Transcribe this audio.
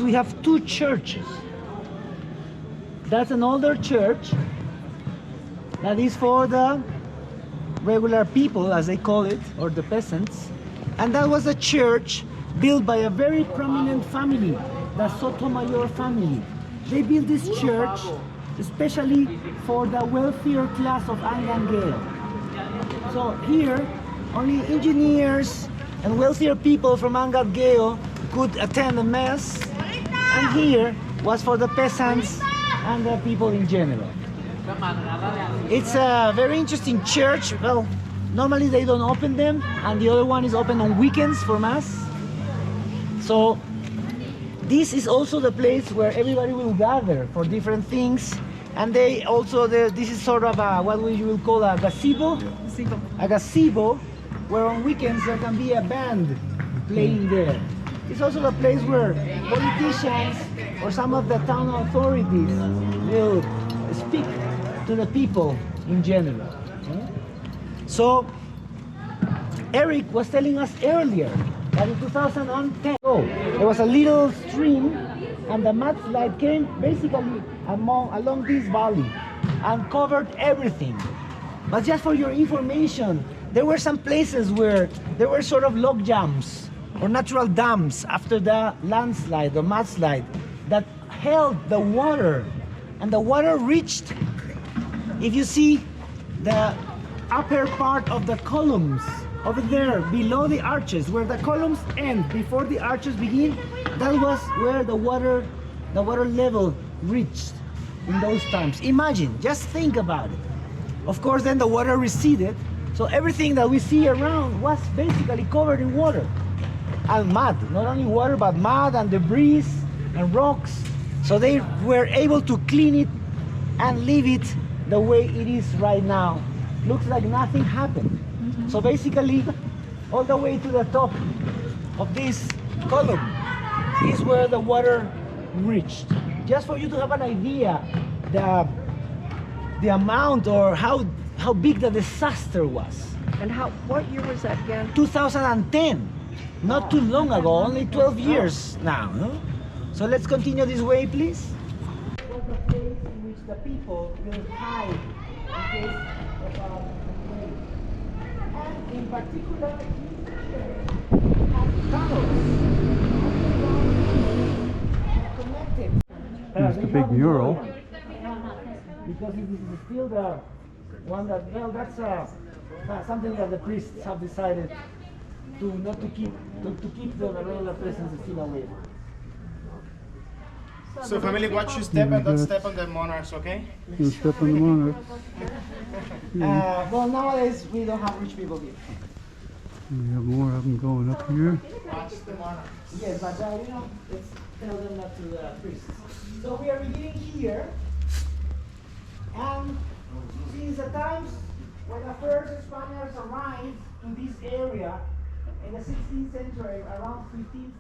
We have two churches. That's an older church that is for the regular people, as they call it, or the peasants. And that was a church built by a very prominent family, the Sotomayor family. They built this church especially for the wealthier class of Angangueo. So here, only engineers and wealthier people from Angangueo could attend the mass, and here was for the peasants and the people in general. It's a very interesting church. Well, normally they don't open them, and the other one is open on weekends for mass. So this is also the place where everybody will gather for different things. And they also, this is sort of what we will call a gazebo. A gazebo, where on weekends there can be a band playing there. It's also the place where politicians or some of the town authorities will speak to the people in general. So Eric was telling us earlier that in 2010 there was a little stream, and the mudslide came basically along this valley and covered everything. But just for your information, there were some places where there were sort of log jams or natural dams after the landslide or mudslide that held the water, and the water reached, if you see the upper part of the columns over there below the arches, where the columns end before the arches begin, that was where the water level reached in those times. Imagine, just think about it. Of course, then the water receded, so everything that we see around was basically covered in water and mud. Not only water, but mud and debris and rocks. So they were able to clean it and leave it the way it is right now. Looks like nothing happened. So basically, all the way to the top of this column is where the water reached. Just for you to have an idea, the amount or how big the disaster was. And what year was that again? 2010, not too long ago, only 12 years now. Huh? So let's continue this way, please. It was the place in which the people will hide in case of a earthquake. And in particular, this church had tunnels connected. There's the big mural. Because it is still the one that, well, that's something that the priests have decided to keep the regular presence still away. So family, watch you step and don't step on the monarchs, okay? You step on the monarchs. Well, nowadays we don't have rich people here. We have more of them going up here. Watch the monarchs. Yes, but you know, let's tell them that to the priests. So we are beginning here, and since the times when the first Spaniards arrived to this area in the 16th century, around 15th